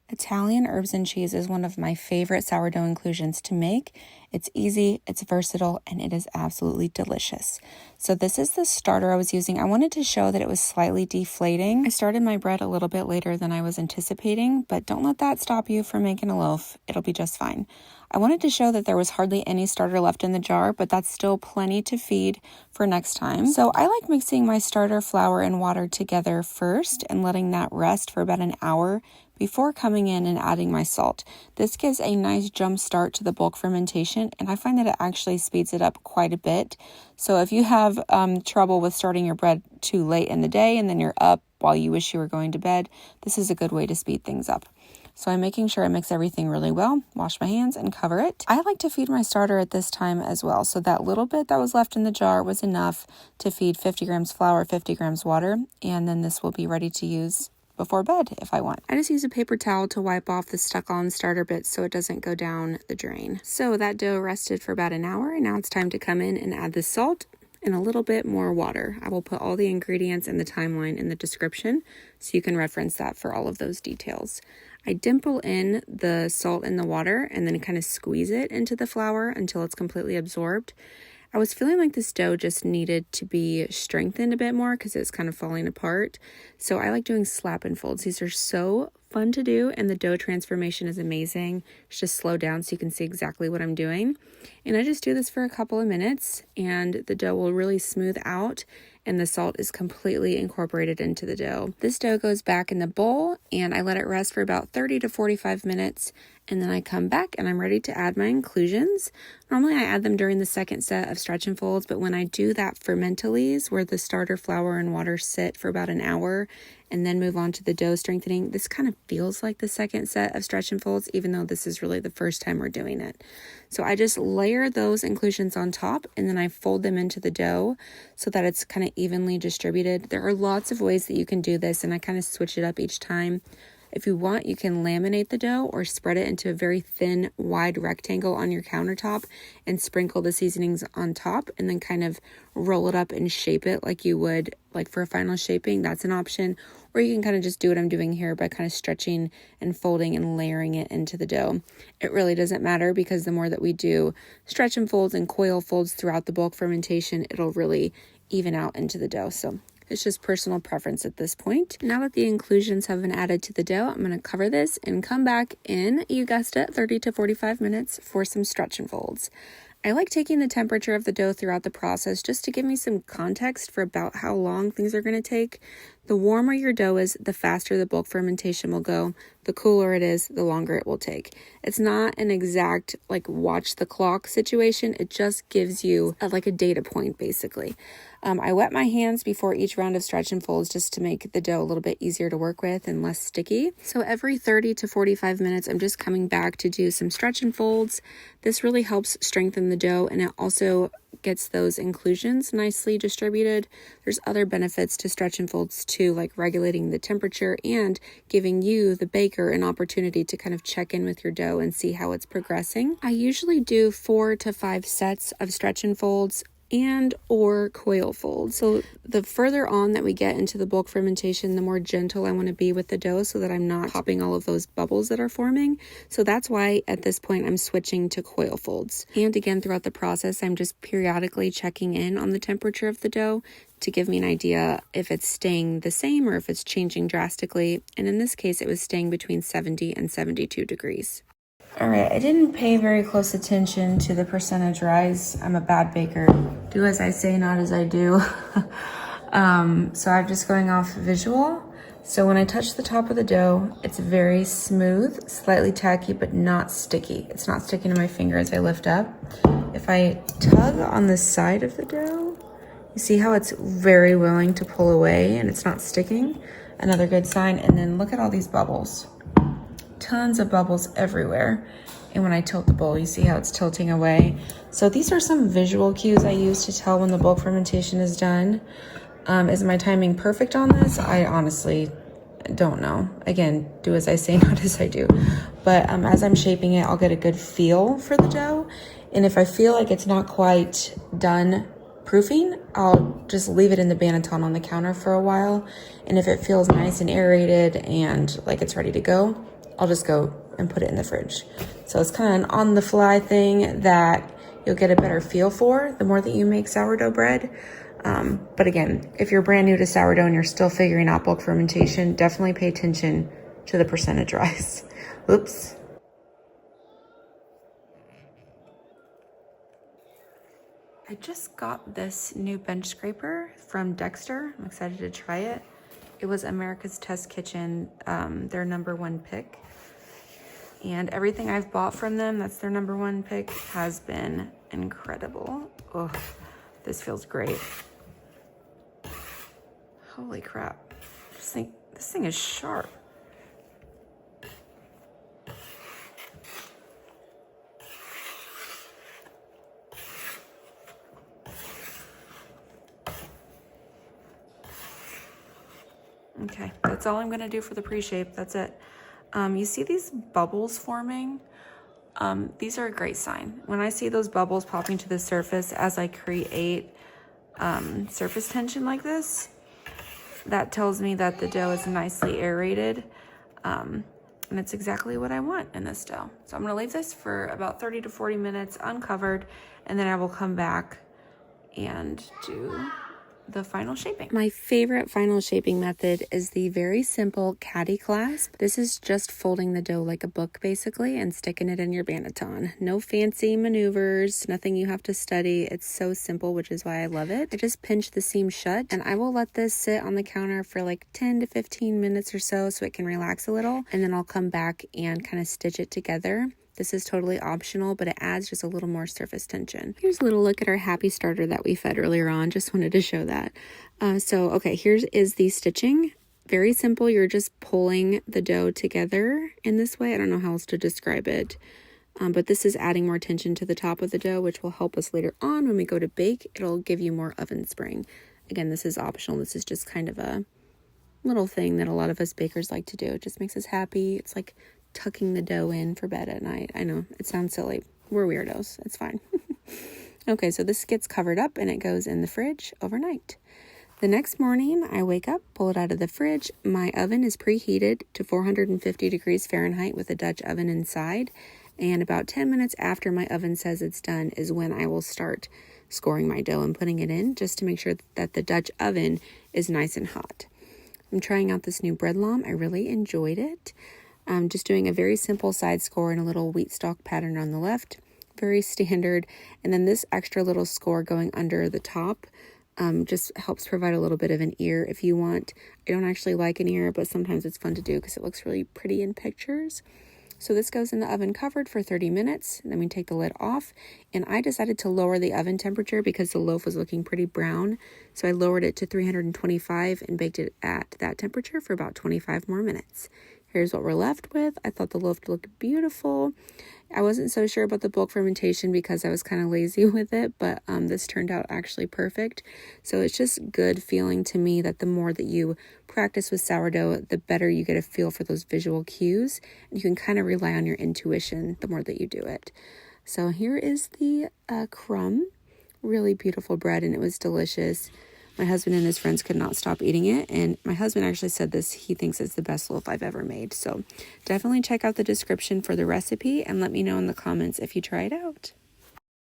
Italian herbs and cheese is one of my favorite sourdough inclusions to make. It's easy, it's versatile, and it is absolutely delicious. So this is the starter I was using. I wanted to show that it was slightly deflating. I started my bread a little bit later than I was anticipating, but don't let that stop you from making a loaf. It'll be just fine. I wanted to show that there was hardly any starter left in the jar, but that's still plenty to feed for next time. So I like mixing my starter flour and water together first and letting that rest for about an hour before coming in and adding my salt. This gives a nice jump start to the bulk fermentation, and I find that it actually speeds it up quite a bit. So if you have trouble with starting your bread too late in the day and then you're up while you wish you were going to bed, this is a good way to speed things up. So I'm making sure I mix everything really well, wash my hands, and cover it. I like to feed my starter at this time as well. So that little bit that was left in the jar was enough to feed 50 grams flour, 50 grams water, and then this will be ready to use before bed if I want. I just use a paper towel to wipe off the stuck on starter bits so it doesn't go down the drain. So that dough rested for about an hour, and now it's time to come in and add the salt and a little bit more water. I will put all the ingredients and the timeline in the description so you can reference that for all of those details. I dimple in the salt in the water and then kind of squeeze it into the flour until it's completely absorbed. I was feeling like this dough just needed to be strengthened a bit more because it's kind of falling apart. So I like doing slap and folds. These are so fun to do, and the dough transformation is amazing. It's just slow down so you can see exactly what I'm doing. And I just do this for a couple of minutes, and the dough will really smooth out, and the salt is completely incorporated into the dough. This dough goes back in the bowl, and I let it rest for about 30 to 45 minutes, and then I come back and I'm ready to add my inclusions. Normally I add them during the second set of stretch and folds, but when I do that fermentales, where the starter flour and water sit for about an hour and then move on to the dough strengthening, this kind of feels like the second set of stretch and folds, even though this is really the first time we're doing it. So I just layer those inclusions on top, and then I fold them into the dough so that it's kind of evenly distributed. There are lots of ways that you can do this, and I kind of switch it up each time. If you want, you can laminate the dough or spread it into a very thin, wide rectangle on your countertop and sprinkle the seasonings on top, and then kind of roll it up and shape it like you would like for a final shaping. That's an option. Or you can kind of just do what I'm doing here by kind of stretching and folding and layering it into the dough. It really doesn't matter because the more that we do stretch and folds and coil folds throughout the bulk fermentation, it'll really even out into the dough. So it's just personal preference at this point. Now that the inclusions have been added to the dough, I'm going to cover this and come back in, you guessed it, 30 to 45 minutes for some stretch and folds. I like taking the temperature of the dough throughout the process just to give me some context for about how long things are going to take. The warmer your dough is, the faster the bulk fermentation will go. The cooler it is, the longer it will take. It's not an exact watch the clock situation. It just gives you a data point basically. I wet my hands before each round of stretch and folds just to make the dough a little bit easier to work with and less sticky. So every 30 to 45 minutes, I'm just coming back to do some stretch and folds. This really helps strengthen the dough, and it also gets those inclusions nicely distributed. There's other benefits to stretch and folds too, like regulating the temperature and giving you, the baker, an opportunity to kind of check in with your dough and see how it's progressing. I usually do 4 to 5 sets of stretch and folds and or coil folds. So the further on that we get into the bulk fermentation, the more gentle I want to be with the dough so that I'm not popping all of those bubbles that are forming. So that's why at this point I'm switching to coil folds. And again, throughout the process, I'm just periodically checking in on the temperature of the dough to give me an idea if it's staying the same or if it's changing drastically. And in this case, it was staying between 70 and 72 degrees. All right, I didn't pay very close attention to the percentage rise. I'm a bad baker. Do as I say, not as I do. So I'm just going off visual. So when I touch the top of the dough, it's very smooth, slightly tacky, but not sticky. It's not sticking to my finger as I lift up. If I tug on the side of the dough, you see how it's very willing to pull away and it's not sticking? Another good sign. And then look at all these bubbles. Tons of bubbles everywhere. And when I tilt the bowl, you see how it's tilting away. So these are some visual cues I use to tell when the bulk fermentation is done. Is my timing perfect on this? I honestly don't know. Again, do as I say, not as I do. But as I'm shaping it, I'll get a good feel for the dough. And if I feel like it's not quite done proofing, I'll just leave it in the Banneton on the counter for a while. And if it feels nice and aerated and like it's ready to go, I'll just go and put it in the fridge. So it's kind of an on the fly thing that you'll get a better feel for the more that you make sourdough bread. But again, if you're brand new to sourdough and you're still figuring out bulk fermentation, definitely pay attention to the percentage rise. Oops. I just got this new bench scraper from Dexter. I'm excited to try it. It was America's Test Kitchen, their #1 pick. And everything I've bought from them, that's their #1 pick, has been incredible. Oh, this feels great. Holy crap. This thing is sharp. Okay, that's all I'm gonna do for the pre-shape. That's it. You see these bubbles forming? These are a great sign. When I see those bubbles popping to the surface as I create surface tension like this, that tells me that the dough is nicely aerated. And it's exactly what I want in this dough. So I'm gonna leave this for about 30 to 40 minutes uncovered, and then I will come back and do the final shaping. My favorite final shaping method is the very simple caddy clasp. This is just folding the dough like a book basically and sticking it in your banneton. No fancy maneuvers, nothing you have to study. It's so simple, which is why I love it. I just pinch the seam shut and I will let this sit on the counter for like 10 to 15 minutes or so it can relax a little, and then I'll come back and kind of stitch it together. This is totally optional, but it adds just a little more surface tension. Here's a little look at our happy starter that we fed earlier on. Just wanted to show that. Okay, here is the stitching. Very simple. You're just pulling the dough together in this way. I don't know how else to describe it. But this is adding more tension to the top of the dough, which will help us later on when we go to bake. It'll give you more oven spring. Again, this is optional. This is just kind of a little thing that a lot of us bakers like to do. It just makes us happy. It's like tucking the dough in for bed at night. I know it sounds silly. We're weirdos. It's fine. Okay, so this gets covered up and it goes in the fridge overnight. The next morning, I wake up, pull it out of the fridge. My oven is preheated to 450 degrees Fahrenheit with a Dutch oven inside. And about 10 minutes after my oven says it's done is when I will start scoring my dough and putting it in, just to make sure that the Dutch oven is nice and hot. I'm trying out this new bread lamb. I really enjoyed it. I'm just doing a very simple side score and a little wheat stalk pattern on the left. Very standard. And then this extra little score going under the top just helps provide a little bit of an ear if you want. I don't actually like an ear, but sometimes it's fun to do because it looks really pretty in pictures. So this goes in the oven covered for 30 minutes. And then we take the lid off. And I decided to lower the oven temperature because the loaf was looking pretty brown. So I lowered it to 325 and baked it at that temperature for about 25 more minutes. Here's what we're left with. I thought the loaf looked beautiful. I wasn't so sure about the bulk fermentation because I was kind of lazy with it, but this turned out actually perfect. So it's just good feeling to me that the more that you practice with sourdough, the better you get a feel for those visual cues. And you can kind of rely on your intuition the more that you do it. So here is the crumb. Really beautiful bread, and it was delicious. My husband and his friends could not stop eating it, and my husband actually said he thinks it's the best loaf I've ever made. So definitely check out the description for the recipe and let me know in the comments if you try it out.